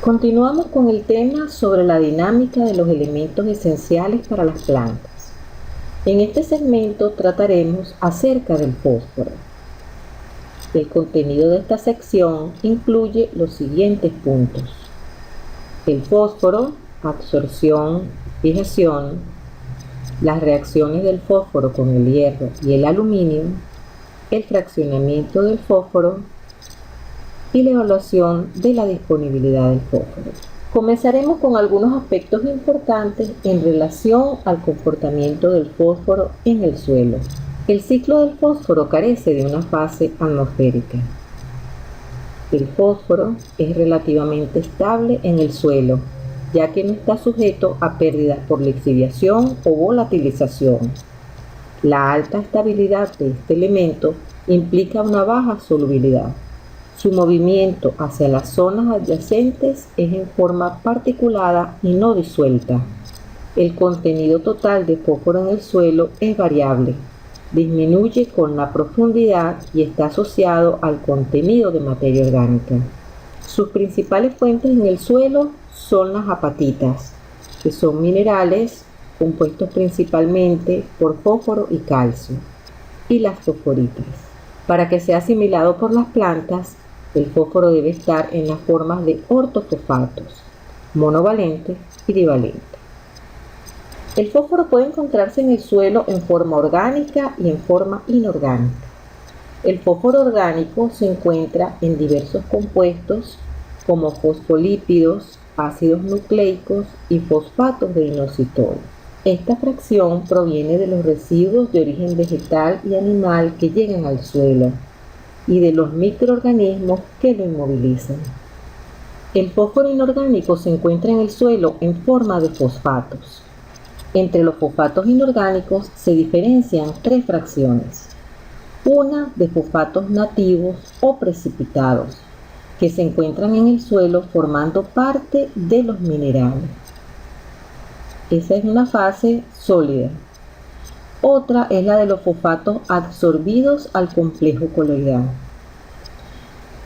Continuamos con el tema sobre la dinámica de los elementos esenciales para las plantas. En este segmento trataremos acerca del fósforo. El contenido de esta sección incluye los siguientes puntos: el fósforo, absorción, fijación, las reacciones del fósforo con el hierro y el aluminio, el fraccionamiento del fósforo y la evaluación de la disponibilidad del fósforo. Comenzaremos con algunos aspectos importantes en relación al comportamiento del fósforo en el suelo. El ciclo del fósforo carece de una fase atmosférica. El fósforo es relativamente estable en el suelo, ya que no está sujeto a pérdidas por lixiviación o volatilización. La alta estabilidad de este elemento implica una baja solubilidad. Su movimiento hacia las zonas adyacentes es en forma particulada y no disuelta. El contenido total de fósforo en el suelo es variable, disminuye con la profundidad y está asociado al contenido de materia orgánica. Sus principales fuentes en el suelo son las apatitas, que son minerales compuestos principalmente por fósforo y calcio, y las fosforitas. Para que sea asimilado por las plantas, el fósforo debe estar en las formas de ortofosfatos, monovalente y divalente. El fósforo puede encontrarse en el suelo en forma orgánica y en forma inorgánica. El fósforo orgánico se encuentra en diversos compuestos como fosfolípidos, ácidos nucleicos y fosfatos de inositol. Esta fracción proviene de los residuos de origen vegetal y animal que llegan al suelo y de los microorganismos que lo inmovilizan. El fósforo inorgánico se encuentra en el suelo en forma de fosfatos. Entre los fosfatos inorgánicos se diferencian tres fracciones: una de fosfatos nativos o precipitados, que se encuentran en el suelo formando parte de los minerales. Esa es una fase sólida. Otra es la de los fosfatos absorbidos al complejo coloidal.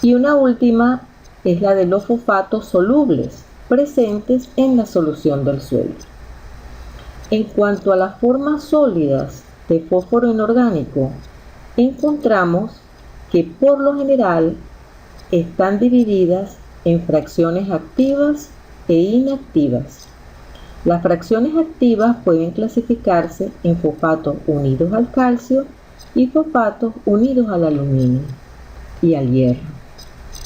Y una última es la de los fosfatos solubles, presentes en la solución del suelo. En cuanto a las formas sólidas de fósforo inorgánico, encontramos que por lo general están divididas en fracciones activas e inactivas. Las fracciones activas pueden clasificarse en fosfatos unidos al calcio y fosfatos unidos al aluminio y al hierro.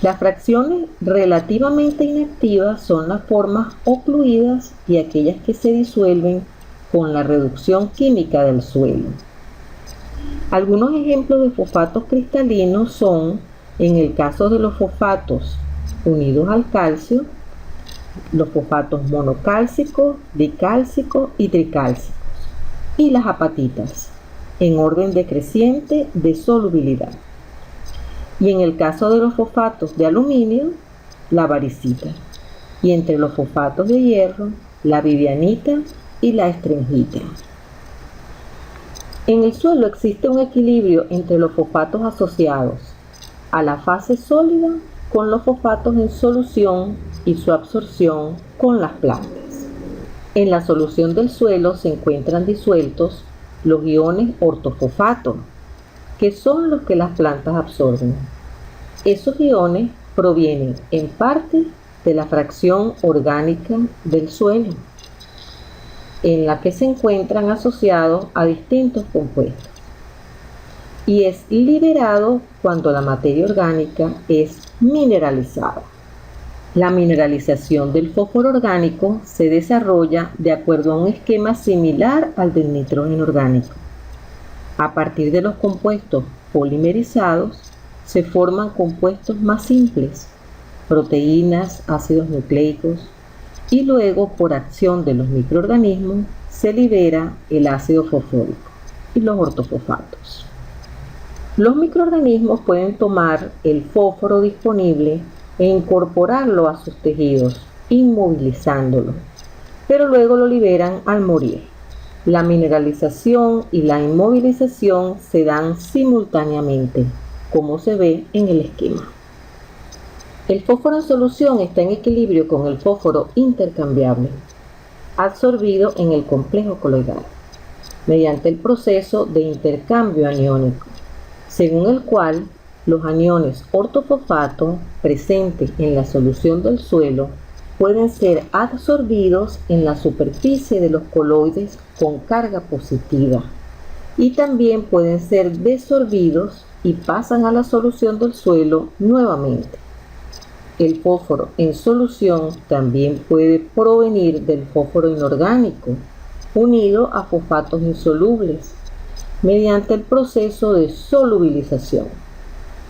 Las fracciones relativamente inactivas son las formas ocluidas y aquellas que se disuelven con la reducción química del suelo. Algunos ejemplos de fosfatos cristalinos son, en el caso de los fosfatos unidos al calcio, los fosfatos monocálcicos, dicálcicos y tricálcicos, y las apatitas, en orden decreciente de solubilidad. Y en el caso de los fosfatos de aluminio, la varicita, y entre los fosfatos de hierro, la vivianita y la estrengita. En el suelo existe un equilibrio entre los fosfatos asociados a la fase sólida con los fosfatos en solución y su absorción con las plantas. En la solución del suelo se encuentran disueltos los iones ortofosfato, que son los que las plantas absorben. Esos iones provienen en parte de la fracción orgánica del suelo, en la que se encuentran asociados a distintos compuestos, y es liberado cuando la materia orgánica es mineralizada. La mineralización del fósforo orgánico se desarrolla de acuerdo a un esquema similar al del nitrógeno orgánico. A partir de los compuestos polimerizados se forman compuestos más simples, proteínas, ácidos nucleicos, y luego por acción de los microorganismos se libera el ácido fosfórico y los ortofosfatos. Los microorganismos pueden tomar el fósforo disponible e incorporarlo a sus tejidos, inmovilizándolo, pero luego lo liberan al morir. La mineralización y la inmovilización se dan simultáneamente, como se ve en el esquema. El fósforo en solución está en equilibrio con el fósforo intercambiable, absorbido en el complejo coloidal, mediante el proceso de intercambio aniónico, según el cual los aniones ortofosfato presentes en la solución del suelo pueden ser absorbidos en la superficie de los coloides con carga positiva y también pueden ser desorbidos y pasan a la solución del suelo nuevamente. El fósforo en solución también puede provenir del fósforo inorgánico, unido a fosfatos insolubles, mediante el proceso de solubilización.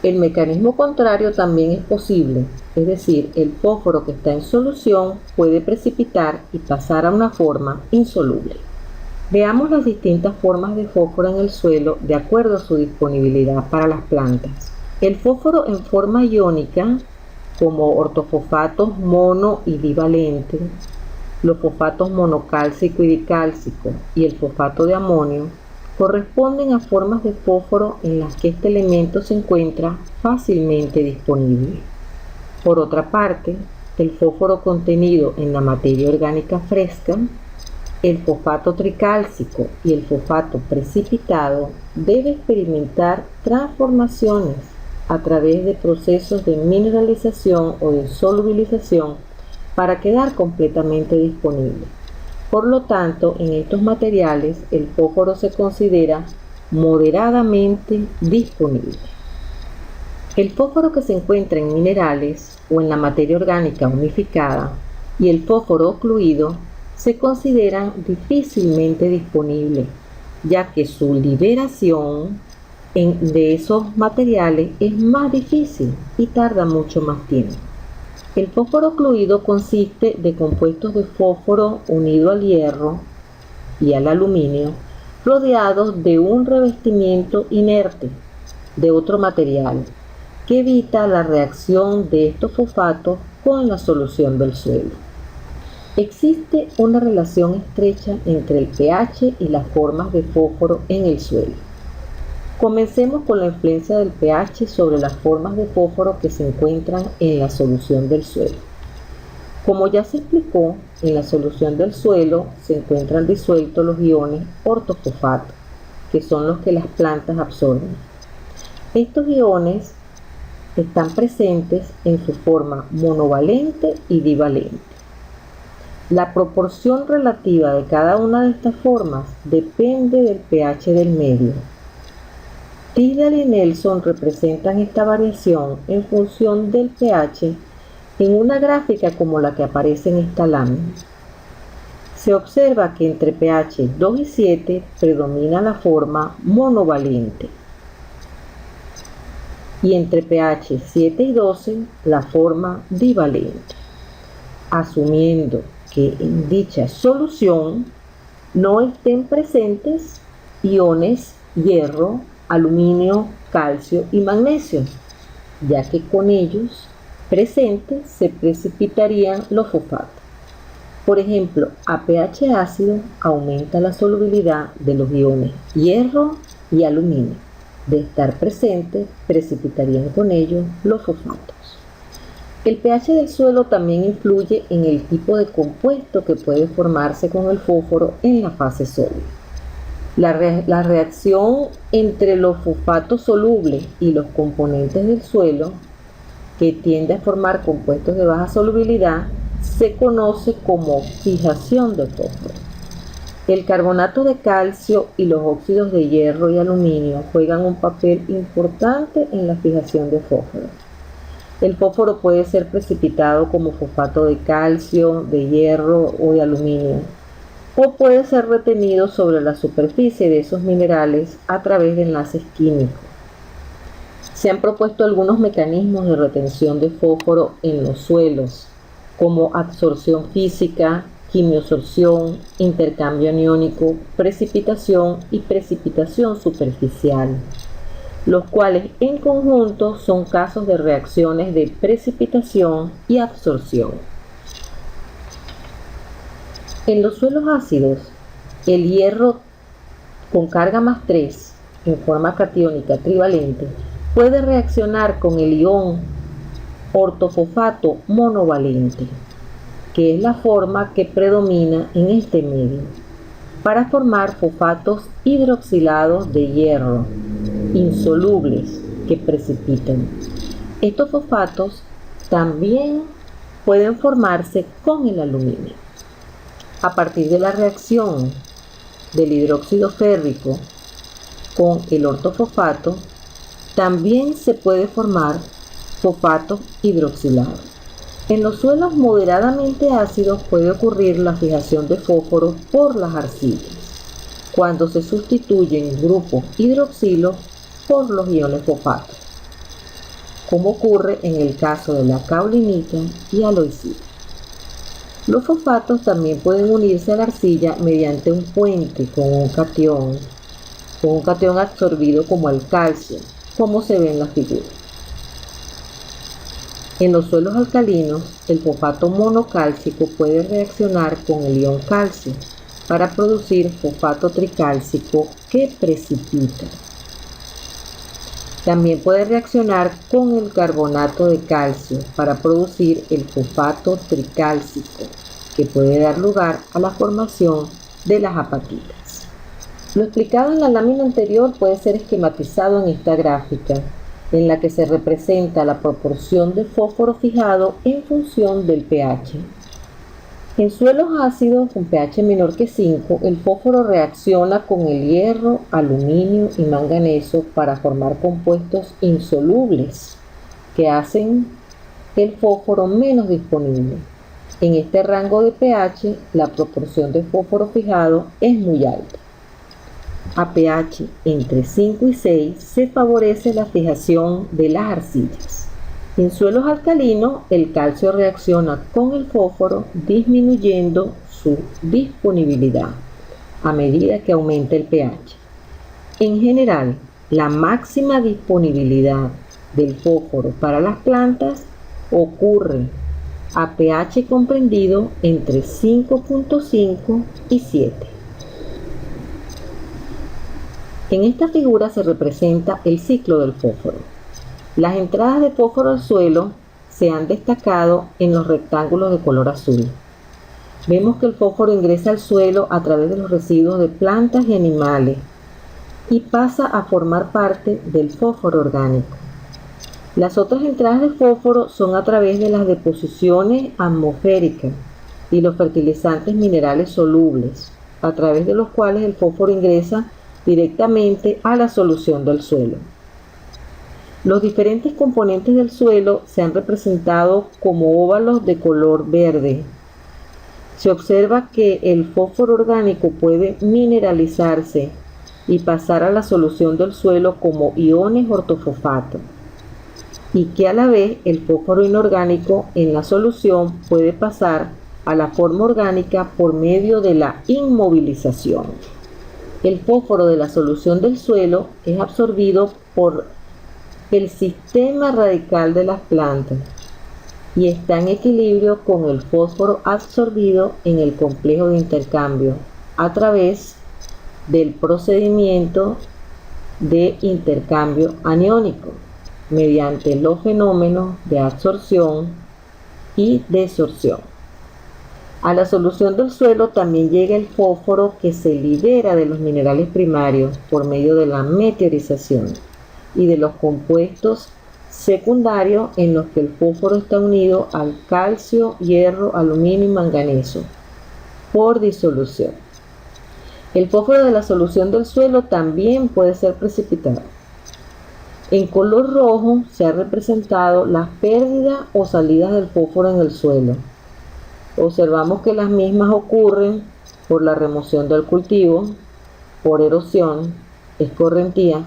El mecanismo contrario también es posible, es decir, el fósforo que está en solución puede precipitar y pasar a una forma insoluble. Veamos las distintas formas de fósforo en el suelo de acuerdo a su disponibilidad para las plantas. El fósforo en forma iónica, como ortofosfatos mono y divalente, los fosfatos monocálcico y dicálcico y el fosfato de amonio, corresponden a formas de fósforo en las que este elemento se encuentra fácilmente disponible. Por otra parte, el fósforo contenido en la materia orgánica fresca, el fosfato tricálcico y el fosfato precipitado debe experimentar transformaciones a través de procesos de mineralización o de solubilización para quedar completamente disponible. Por lo tanto, en estos materiales el fósforo se considera moderadamente disponible. El fósforo que se encuentra en minerales o en la materia orgánica unificada y el fósforo ocluido se consideran difícilmente disponibles, ya que su liberación de esos materiales es más difícil y tarda mucho más tiempo. El fósforo ocluido consiste de compuestos de fósforo unido al hierro y al aluminio, rodeados de un revestimiento inerte de otro material que evita la reacción de estos fosfatos con la solución del suelo. Existe una relación estrecha entre el pH y las formas de fósforo en el suelo. Comencemos con la influencia del pH sobre las formas de fósforo que se encuentran en la solución del suelo. Como ya se explicó, en la solución del suelo se encuentran disueltos los iones ortofosfato, que son los que las plantas absorben. Estos iones están presentes en su forma monovalente y divalente. La proporción relativa de cada una de estas formas depende del pH del medio. Tisdale y Nelson representan esta variación en función del pH en una gráfica como la que aparece en esta lámina. Se observa que entre pH 2 y 7 predomina la forma monovalente y entre pH 7 y 12 la forma divalente, asumiendo que en dicha solución no estén presentes iones hierro, aluminio, calcio y magnesio, ya que con ellos presentes se precipitarían los fosfatos. Por ejemplo, a pH ácido aumenta la solubilidad de los iones hierro y aluminio. De estar presentes, precipitarían con ellos los fosfatos. El pH del suelo también influye en el tipo de compuesto que puede formarse con el fósforo en la fase sólida. La reacción entre los fosfatos solubles y los componentes del suelo, que tiende a formar compuestos de baja solubilidad, se conoce como fijación de fósforo. El carbonato de calcio y los óxidos de hierro y aluminio juegan un papel importante en la fijación de fósforo. El fósforo puede ser precipitado como fosfato de calcio, de hierro o de aluminio, o puede ser retenido sobre la superficie de esos minerales a través de enlaces químicos. Se han propuesto algunos mecanismos de retención de fósforo en los suelos, como absorción física, quimiosorción, intercambio aniónico, precipitación y precipitación superficial, los cuales en conjunto son casos de reacciones de precipitación y absorción. En los suelos ácidos, el hierro con carga más 3 en forma catiónica trivalente puede reaccionar con el ion ortofosfato monovalente, que es la forma que predomina en este medio, para formar fosfatos hidroxilados de hierro, insolubles, que precipitan. Estos fosfatos también pueden formarse con el aluminio. A partir de la reacción del hidróxido férrico con el ortofosfato, también se puede formar fosfatos hidroxilados. En los suelos moderadamente ácidos puede ocurrir la fijación de fósforo por las arcillas, cuando se sustituyen grupos hidroxilo por los iones fosfato, como ocurre en el caso de la caulinita y aloicita. Los fosfatos también pueden unirse a la arcilla mediante un puente con un catión absorbido como el calcio, como se ve en la figura. En los suelos alcalinos, el fosfato monocálcico puede reaccionar con el ion calcio para producir fosfato tricálcico que precipita. También puede reaccionar con el carbonato de calcio para producir el fosfato tricálcico, que puede dar lugar a la formación de las apatitas. Lo explicado en la lámina anterior puede ser esquematizado en esta gráfica, en la que se representa la proporción de fósforo fijado en función del pH. En suelos ácidos con pH menor que 5, el fósforo reacciona con el hierro, aluminio y manganeso para formar compuestos insolubles que hacen el fósforo menos disponible. En este rango de pH, la proporción de fósforo fijado es muy alta. A pH entre 5 y 6 se favorece la fijación de las arcillas. En suelos alcalinos, el calcio reacciona con el fósforo disminuyendo su disponibilidad a medida que aumenta el pH. En general, la máxima disponibilidad del fósforo para las plantas ocurre a pH comprendido entre 5.5 y 7. En esta figura se representa el ciclo del fósforo. Las entradas de fósforo al suelo se han destacado en los rectángulos de color azul. Vemos que el fósforo ingresa al suelo a través de los residuos de plantas y animales y pasa a formar parte del fósforo orgánico. Las otras entradas de fósforo son a través de las deposiciones atmosféricas y los fertilizantes minerales solubles, a través de los cuales el fósforo ingresa directamente a la solución del suelo. Los diferentes componentes del suelo se han representado como óvalos de color verde. Se observa que el fósforo orgánico puede mineralizarse y pasar a la solución del suelo como iones ortofosfato, y que a la vez el fósforo inorgánico en la solución puede pasar a la forma orgánica por medio de la inmovilización. El fósforo de la solución del suelo es absorbido por el sistema radical de las plantas y está en equilibrio con el fósforo absorbido en el complejo de intercambio a través del procedimiento de intercambio aniónico mediante los fenómenos de absorción y desorción. A la solución del suelo también llega el fósforo que se libera de los minerales primarios por medio de la meteorización y de los compuestos secundarios en los que el fósforo está unido al calcio, hierro, aluminio y manganeso por disolución. El fósforo de la solución del suelo también puede ser precipitado. En color rojo se ha representado las pérdidas o salidas del fósforo en el suelo. Observamos que las mismas ocurren por la remoción del cultivo, por erosión, escorrentía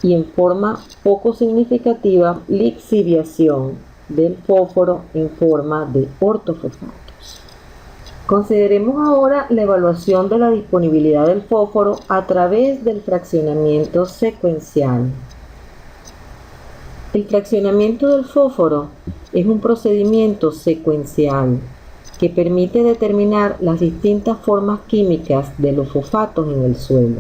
y en forma poco significativa lixiviación del fósforo en forma de ortofosfatos. Consideremos ahora la evaluación de la disponibilidad del fósforo a través del fraccionamiento secuencial. El fraccionamiento del fósforo es un procedimiento secuencial que permite determinar las distintas formas químicas de los fosfatos en el suelo.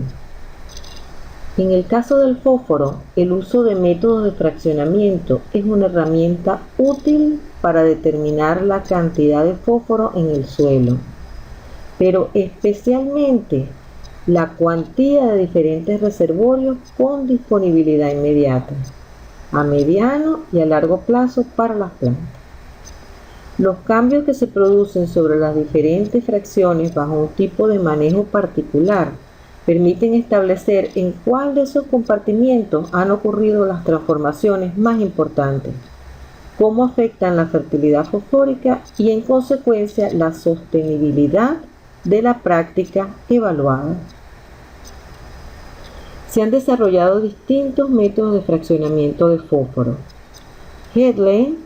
En el caso del fósforo, el uso de métodos de fraccionamiento es una herramienta útil para determinar la cantidad de fósforo en el suelo, pero especialmente la cuantía de diferentes reservorios con disponibilidad inmediata, a mediano y a largo plazo para las plantas. Los cambios que se producen sobre las diferentes fracciones bajo un tipo de manejo particular permiten establecer en cuál de esos compartimientos han ocurrido las transformaciones más importantes, cómo afectan la fertilidad fosfórica y en consecuencia la sostenibilidad de la práctica evaluada. Se han desarrollado distintos métodos de fraccionamiento de fósforo. Hedley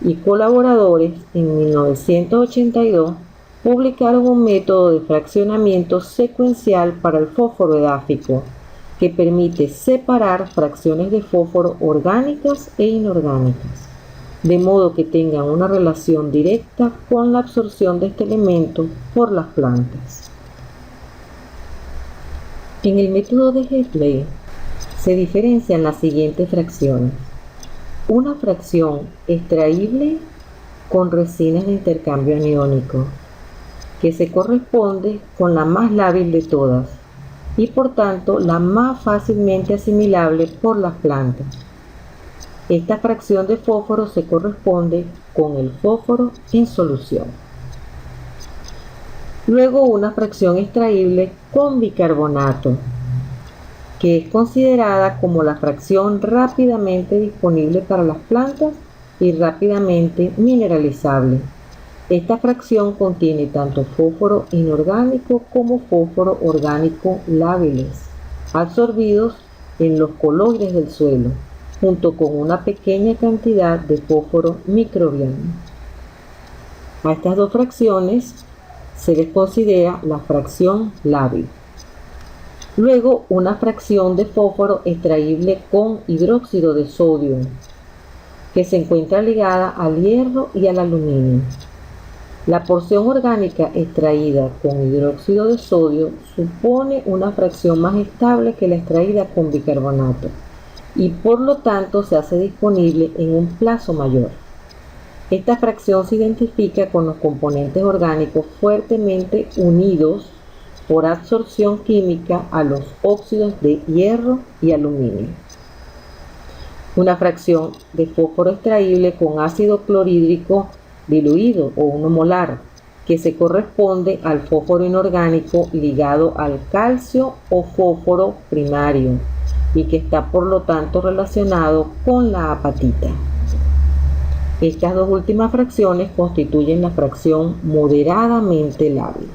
y colaboradores en 1982 publicaron un método de fraccionamiento secuencial para el fósforo edáfico que permite separar fracciones de fósforo orgánicas e inorgánicas, de modo que tengan una relación directa con la absorción de este elemento por las plantas. En el método de Hedley se diferencian las siguientes fracciones. Una fracción extraíble con resinas de intercambio aniónico, que se corresponde con la más lábil de todas y por tanto la más fácilmente asimilable por las plantas. Esta fracción de fósforo se corresponde con el fósforo en solución. Luego una fracción extraíble con bicarbonato, que es considerada como la fracción rápidamente disponible para las plantas y rápidamente mineralizable. Esta fracción contiene tanto fósforo inorgánico como fósforo orgánico lábiles, absorbidos en los coloides del suelo, junto con una pequeña cantidad de fósforo microbiano. A estas dos fracciones se les considera la fracción lábil. Luego, una fracción de fósforo extraíble con hidróxido de sodio, que se encuentra ligada al hierro y al aluminio. La porción orgánica extraída con hidróxido de sodio supone una fracción más estable que la extraída con bicarbonato y por lo tanto se hace disponible en un plazo mayor. Esta fracción se identifica con los componentes orgánicos fuertemente unidos por absorción química a los óxidos de hierro y aluminio. Una fracción de fósforo extraíble con ácido clorhídrico diluido o 1 molar, que se corresponde al fósforo inorgánico ligado al calcio o fósforo primario y que está por lo tanto relacionado con la apatita. Estas dos últimas fracciones constituyen la fracción moderadamente lábil.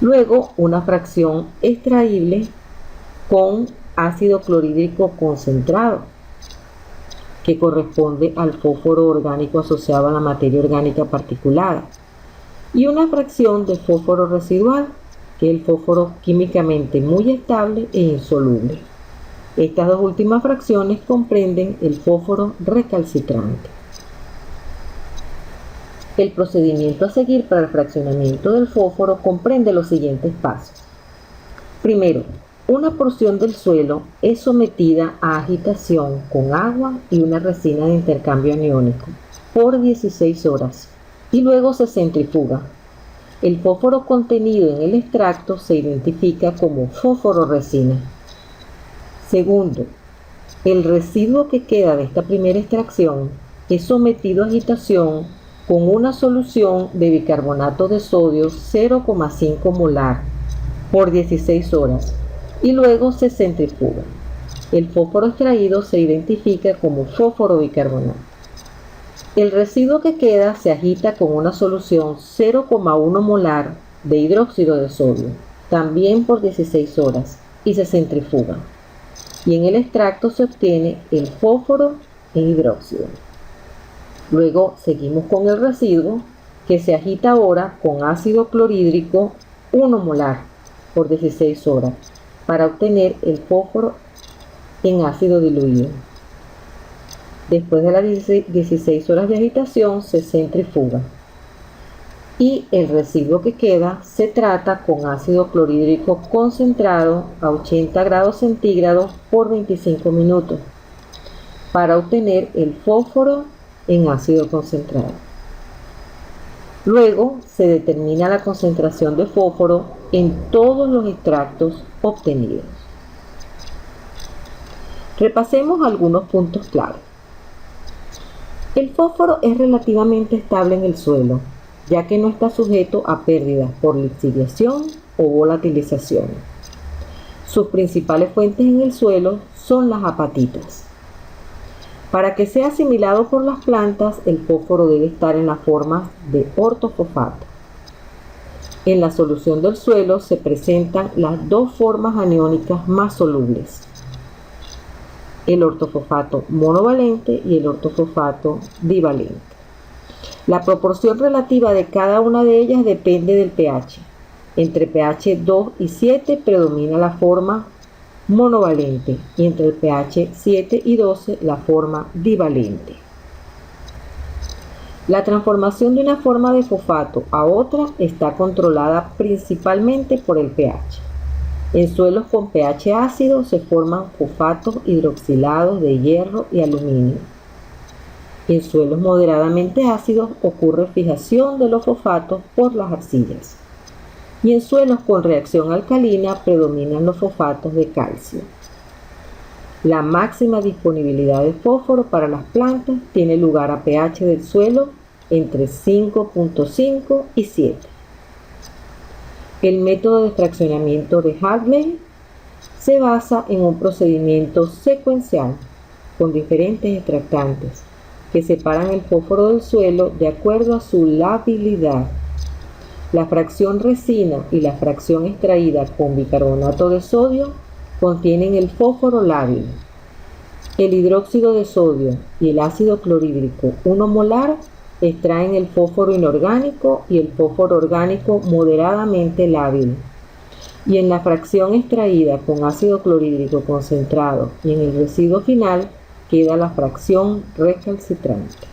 Luego, una fracción extraíble con ácido clorhídrico concentrado, que corresponde al fósforo orgánico asociado a la materia orgánica particulada, y una fracción de fósforo residual, que es el fósforo químicamente muy estable e insoluble. Estas dos últimas fracciones comprenden el fósforo recalcitrante. El procedimiento a seguir para el fraccionamiento del fósforo comprende los siguientes pasos. Primero, una porción del suelo es sometida a agitación con agua y una resina de intercambio aniónico por 16 horas y luego se centrifuga. El fósforo contenido en el extracto se identifica como fósforo resina. Segundo, el residuo que queda de esta primera extracción es sometido a agitación con una solución de bicarbonato de sodio 0,5 molar por 16 horas y luego se centrifuga. El fósforo extraído se identifica como fósforo bicarbonato. El residuo que queda se agita con una solución 0,1 molar de hidróxido de sodio, también por 16 horas, y se centrifuga. Y en el extracto se obtiene el fósforo en hidróxido. Luego seguimos con el residuo que se agita ahora con ácido clorhídrico 1 molar por 16 horas para obtener el fósforo en ácido diluido. Después de las 16 horas de agitación se centrifuga y el residuo que queda se trata con ácido clorhídrico concentrado a 80 grados centígrados por 25 minutos para obtener el fósforo en ácido concentrado. Luego se determina la concentración de fósforo en todos los extractos obtenidos. Repasemos algunos puntos clave. El fósforo es relativamente estable en el suelo, ya que no está sujeto a pérdidas por lixiviación o volatilización. Sus principales fuentes en el suelo son las apatitas. Para que sea asimilado por las plantas, el fósforo debe estar en la forma de ortofosfato. En la solución del suelo se presentan las dos formas aniónicas más solubles: el ortofosfato monovalente y el ortofosfato divalente. La proporción relativa de cada una de ellas depende del pH. Entre pH 2 y 7 predomina la forma monovalente y entre el pH 7 y 12 la forma divalente. La transformación de una forma de fosfato a otra está controlada principalmente por el pH. En suelos con pH ácido se forman fosfatos hidroxilados de hierro y aluminio. En suelos moderadamente ácidos ocurre fijación de los fosfatos por las arcillas. Y en suelos con reacción alcalina predominan los fosfatos de calcio. La máxima disponibilidad de fósforo para las plantas tiene lugar a pH del suelo entre 5.5 y 7. El método de fraccionamiento de Hadley se basa en un procedimiento secuencial con diferentes extractantes que separan el fósforo del suelo de acuerdo a su labilidad. La fracción resina y la fracción extraída con bicarbonato de sodio contienen el fósforo lábil. El hidróxido de sodio y el ácido clorhídrico 1 molar extraen el fósforo inorgánico y el fósforo orgánico moderadamente lábil. Y en la fracción extraída con ácido clorhídrico concentrado y en el residuo final queda la fracción recalcitrante.